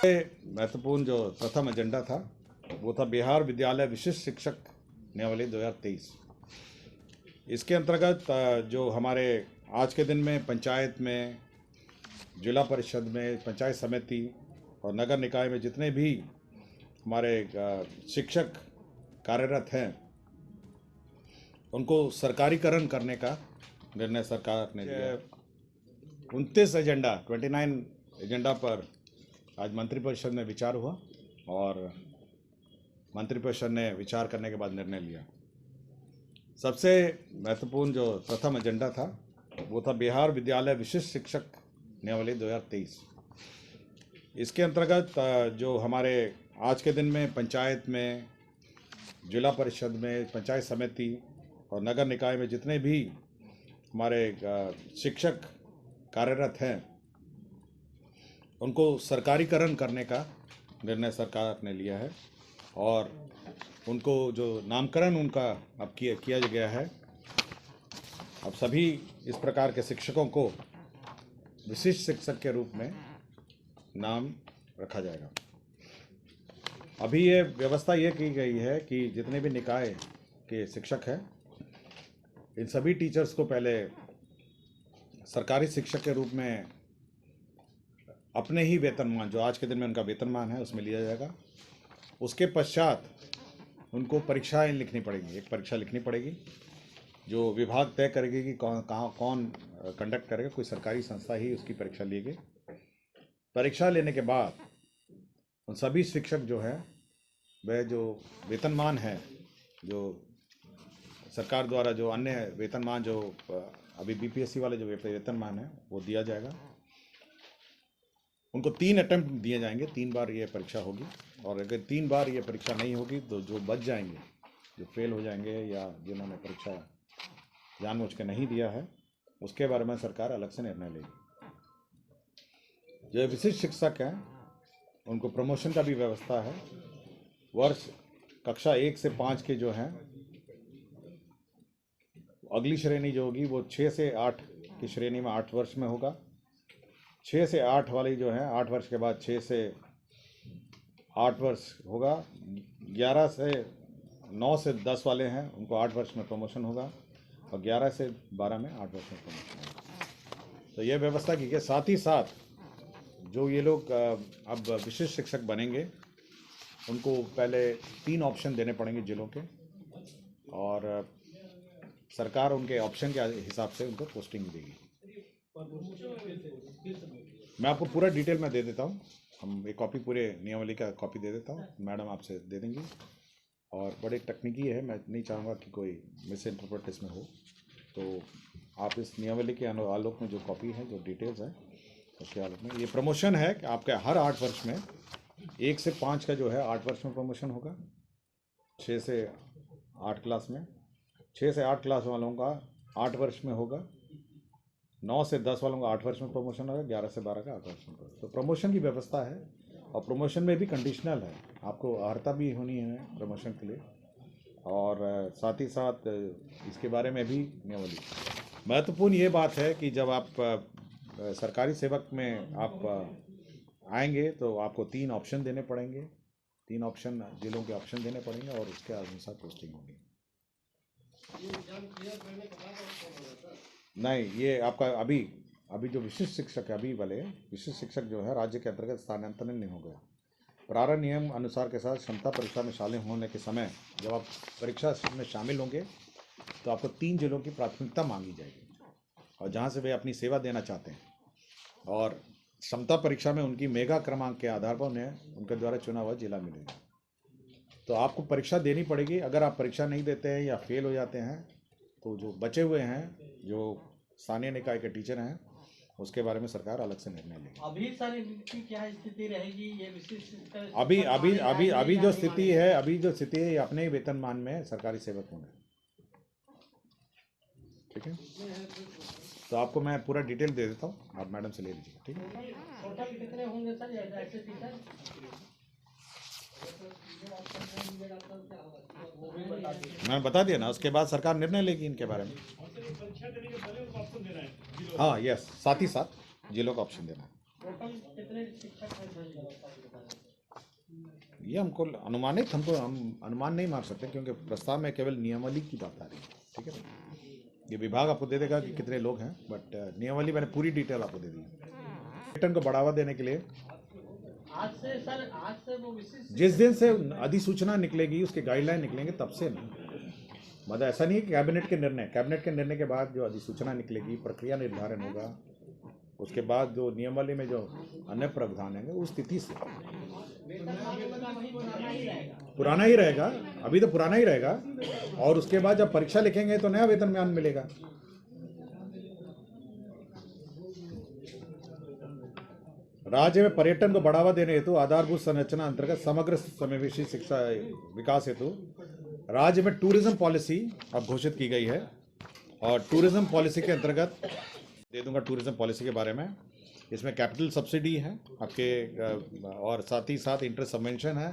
महत्वपूर्ण जो प्रथम एजेंडा था वो था बिहार विद्यालय विशिष्ट शिक्षक नियमावली 2023। इसके अंतर्गत जो हमारे आज के दिन में पंचायत में, जिला परिषद में, पंचायत समिति और नगर निकाय में जितने भी हमारे शिक्षक कार्यरत हैं उनको सरकारीकरण करने का निर्णय सरकार ने लिया। 29 एजेंडा पर आज मंत्रिपरिषद में विचार हुआ और मंत्रिपरिषद ने विचार करने के बाद निर्णय लिया। सबसे महत्वपूर्ण जो प्रथम एजेंडा था वो था बिहार विद्यालय विशिष्ट शिक्षक नियमावली 2023। इसके अंतर्गत जो हमारे आज के दिन में पंचायत में, जिला परिषद में, पंचायत समिति और नगर निकाय में जितने भी हमारे शिक्षक कार्यरत हैं उनको सरकारीकरण करने का निर्णय सरकार ने लिया है और उनको जो नामकरण उनका अब किया गया है। अब सभी इस प्रकार के शिक्षकों को विशिष्ट शिक्षक के रूप में नाम रखा जाएगा। अभी ये व्यवस्था ये की गई है कि जितने भी निकाय के शिक्षक हैं इन सभी टीचर्स को पहले सरकारी शिक्षक के रूप में अपने ही वेतनमान, जो आज के दिन में उनका वेतनमान है, उसमें लिया जाएगा। उसके पश्चात उनको परीक्षाएं लिखनी पड़ेगी। एक परीक्षा लिखनी पड़ेगी जो विभाग तय करेगी कि कौन कंडक्ट करेगा। कोई सरकारी संस्था ही उसकी परीक्षा लेगी। परीक्षा लेने के बाद उन सभी शिक्षक जो है वह जो वेतनमान है, जो सरकार द्वारा जो अन्य वेतनमान जो अभी बीपीएससी वाले जो वेतनमान है वो दिया जाएगा। उनको 3 अटेम्प्ट दिए जाएंगे, 3 बार ये परीक्षा होगी और अगर 3 बार ये परीक्षा नहीं होगी तो जो बच जाएंगे, जो फेल हो जाएंगे या जिन्होंने परीक्षा जानबूझ के नहीं दिया है उसके बारे में सरकार अलग से निर्णय लेगी। जो विशिष्ट शिक्षक हैं उनको प्रमोशन का भी व्यवस्था है। वर्ष कक्षा 1 से 5 के जो हैं अगली श्रेणी जो होगी वो 6 से 8 की श्रेणी में 8 वर्ष में होगा। 6 से 8 वाली जो है 8 वर्ष के बाद 6 से 8 वर्ष होगा। 9 से 10 वाले हैं उनको 8 वर्ष में प्रमोशन होगा और 11 से 12 में 8 वर्ष में प्रमोशन होगा। तो ये व्यवस्था की गई। साथ ही साथ जो ये लोग अब विशिष्ट शिक्षक बनेंगे उनको पहले 3 ऑप्शन देने पड़ेंगे जिलों के और सरकार उनके ऑप्शन के हिसाब से उनको पोस्टिंग देगी। मैं आपको पूरा डिटेल में दे देता हूँ। हम एक कॉपी पूरे नियमावली का कॉपी दे देता हूँ, मैडम आपसे दे देंगी और बड़े तकनीकी है। मैं नहीं चाहूँगा कि कोई मिस इंटरप्रेट इसमें हो, तो आप इस नियमावली के आलोक में जो कॉपी है, जो डिटेल्स है उसके आलोक में, ये प्रमोशन है कि आपके हर 8 वर्ष में 1 से 5 का जो है 8 वर्ष में प्रमोशन होगा। 6 से 8 क्लास में, 6 से 8 क्लास वालों का 8 वर्ष में होगा। 9 से 10 वालों का 8 वर्ष में प्रमोशन होगा। 11 से 12 का 8 वर्ष में। तो प्रमोशन की व्यवस्था है और प्रमोशन में भी कंडीशनल है, आपको अर्हता भी होनी है प्रमोशन के लिए और साथ ही साथ इसके बारे में भी नियमावली। महत्वपूर्ण ये बात है कि जब आप सरकारी सेवक में आप आएंगे तो आपको 3 ऑप्शन देने पड़ेंगे। 3 ऑप्शन जिलों के ऑप्शन देने पड़ेंगे और उसके अनुसार पोस्टिंग होगी। नहीं, ये आपका अभी जो विशिष्ट शिक्षक है, अभी वाले विशिष्ट शिक्षक जो है राज्य के अंतर्गत स्थानांतरण नहीं हो गया। प्रारंभ नियम अनुसार के साथ क्षमता परीक्षा में शामिल होने के समय जब आप परीक्षा में शामिल होंगे तो आपको 3 जिलों की प्राथमिकता मांगी जाएगी और जहां से वे अपनी सेवा देना चाहते हैं और क्षमता परीक्षा में उनकी मेगा क्रमांक के आधार पर उन्हें उनके द्वारा चुना हुआ जिला मिलेगा। तो आपको परीक्षा देनी पड़ेगी। अगर आप परीक्षा नहीं देते हैं या फेल हो जाते हैं तो जो बचे हुए हैं, जो स्थानीय निकाय के टीचर हैं, उसके बारे में सरकार अलग से निर्णय लेगी। अभी सर इनकी क्या स्थिति रहेगी? ये विशिष्ट अभी जो स्थिति है ये अपने ही वेतनमान में सरकारी सेवक होंगे। ठीक है, तो आपको मैं पूरा डिटेल दे देता हूँ, आप मैडम से ले लीजिए। ठीक है, टोटल कितने होंगे सर ऐसे टीचर? मैंने बता दिया ना, उसके बाद सरकार निर्णय लेगी इनके बारे में। हाँ, यस, साथ ही साथ जिलों का ऑप्शन देना है। कितने शिक्षक हैं सर? ये हमको अनुमानित, हम अनुमान नहीं मार सकते क्योंकि प्रस्ताव में केवल नियमावली की बात आ रही है। ठीक है ना, ये विभाग आपको दे देगा कि कितने लोग हैं, बट नियमावली मैंने पूरी डिटेल आपको दे दी है। पर्यटन को बढ़ावा देने के लिए आज से वो विशिष्ट जिस दिन से अधिसूचना निकलेगी, उसके गाइडलाइन निकलेंगे तब से ना, मतलब ऐसा नहीं है कि कैबिनेट के निर्णय के बाद जो अधिसूचना निकलेगी, प्रक्रिया निर्धारण होगा, उसके बाद जो नियमावली में जो अन्य प्रावधान हैं उस तिथि से पुराना ही रहेगा। अभी तो पुराना ही रहेगा, और उसके बाद जब परीक्षा लिखेंगे तो नया वेतनमान मिलेगा। राज्य में पर्यटन को बढ़ावा देने हेतु आधारभूत संरचना अंतर्गत समग्र समावेशी शिक्षा विकास हेतु राज्य में टूरिज्म पॉलिसी अब घोषित की गई है, और टूरिज्म पॉलिसी के अंतर्गत दे दूंगा टूरिज्म पॉलिसी के बारे में। इसमें कैपिटल सब्सिडी है आपके, और साथ ही साथ इंटरेस्ट सबवेंशन है,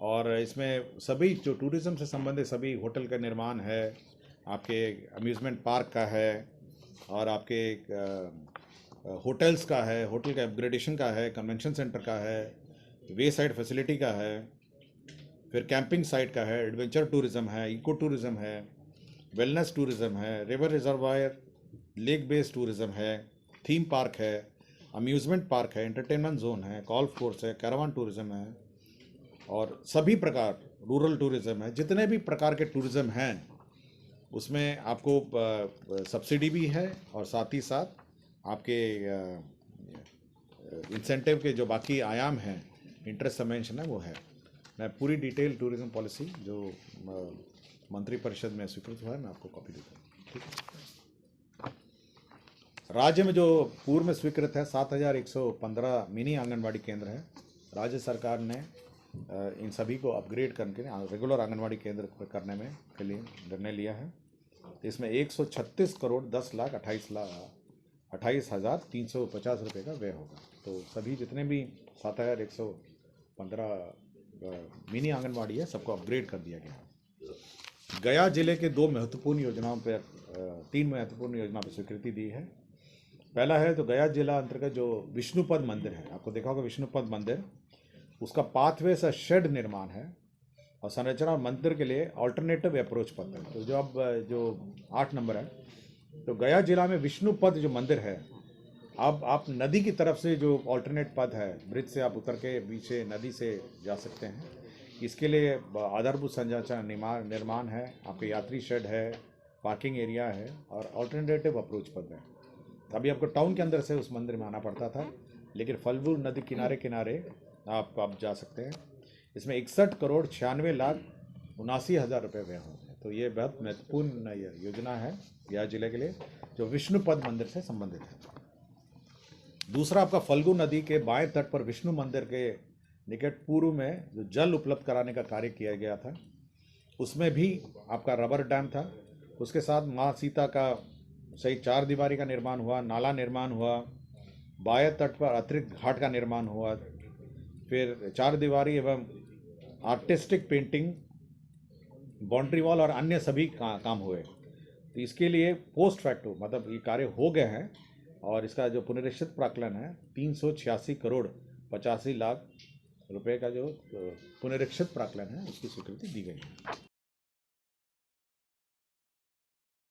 और इसमें सभी जो टूरिज्म से संबंधित सभी होटल का निर्माण है, आपके अम्यूज़मेंट पार्क का है, और आपके होटल्स का है, होटल का अपग्रेडेशन का है, कन्वेंशन सेंटर का है, वे साइड फैसिलिटी का है, फिर कैंपिंग साइट का है, एडवेंचर टूरिज़्म है, इको टूरिज़्म है, वेलनेस टूरिज़्म है, river reservoir lake based tourism है, थीम पार्क है, अम्यूज़मेंट पार्क है, एंटरटेनमेंट जोन है, गोल्फ कोर्स है, कैरावान टूरिज़्म है, और सभी प्रकार रूरल टूरिज़्म है। जितने भी प्रकार के टूरिज़्म हैं उसमें आपको सब्सिडी भी है, और साथ ही साथ आपके इंसेंटिव के जो बाकी आयाम हैं, इंटरेस्ट सबवेंशन है, वो है। मैं पूरी डिटेल टूरिज्म पॉलिसी जो मंत्री परिषद में स्वीकृत हुआ है, मैं आपको कॉपी देता हूँ। ठीक है। राज्य में जो पूर्व में स्वीकृत है 7115 मिनी आंगनबाड़ी केंद्र है। राज्य सरकार ने इन सभी को अपग्रेड करके रेगुलर आंगनबाड़ी केंद्र करने में के लिए निर्णय लिया है। इसमें 136 करोड़ 28,350 रुपये का व्यय होगा। तो सभी जितने भी 7115 मिनी आंगनबाड़ी है, सबको अपग्रेड कर दिया गया है। गया जिले के 2 महत्वपूर्ण योजनाओं पर 3 महत्वपूर्ण योजनाओं पर स्वीकृति दी है। पहला है तो गया जिला अंतर्गत जो विष्णुपद मंदिर है, आपको देखा होगा विष्णुपद मंदिर, उसका पाथवे सा शेड निर्माण है, और संरचना मंदिर के लिए ऑल्टरनेटिव अप्रोच पथ है। तो जो अब जो 8 नंबर है, तो गया जिला में विष्णुपद जो मंदिर है, अब आप नदी की तरफ से जो ऑल्टरनेट पथ है, ब्रिज से आप उतर के पीछे नदी से जा सकते हैं। इसके लिए आधारभूत संरचना निर्माण है, आपके यात्री शेड है, पार्किंग एरिया है, और ऑल्टरनेटिव अप्रोच पथ है। अभी आपको टाउन के अंदर से उस मंदिर में आना पड़ता था, लेकिन फल्गु नदी किनारे किनारे आप जा सकते हैं। इसमें 61 करोड़ 96,79,000 रुपये व्यय होंगे। तो ये बहुत महत्वपूर्ण योजना है गया जिले के लिए, जो विष्णुपद मंदिर से संबंधित है। दूसरा, आपका फल्गु नदी के बाएं तट पर विष्णु मंदिर के निकट पूर्व में जो जल उपलब्ध कराने का कार्य किया गया था, उसमें भी आपका रबर डैम था। उसके साथ माँ सीता का सही 4 दीवारी का निर्माण हुआ, नाला निर्माण हुआ, बाएं तट पर अतिरिक्त घाट का निर्माण हुआ, फिर 4 दीवारी एवं आर्टिस्टिक पेंटिंग, बाउंड्री वॉल और अन्य सभी काम हुए। तो इसके लिए पोस्ट फैक्टो मतलब ये कार्य हो गए हैं, और इसका जो पुनरीक्षित प्राक्कलन है 386 करोड़ 85 लाख रुपए का जो पुनरीक्षित प्राक्कलन है, उसकी स्वीकृति दी गई है।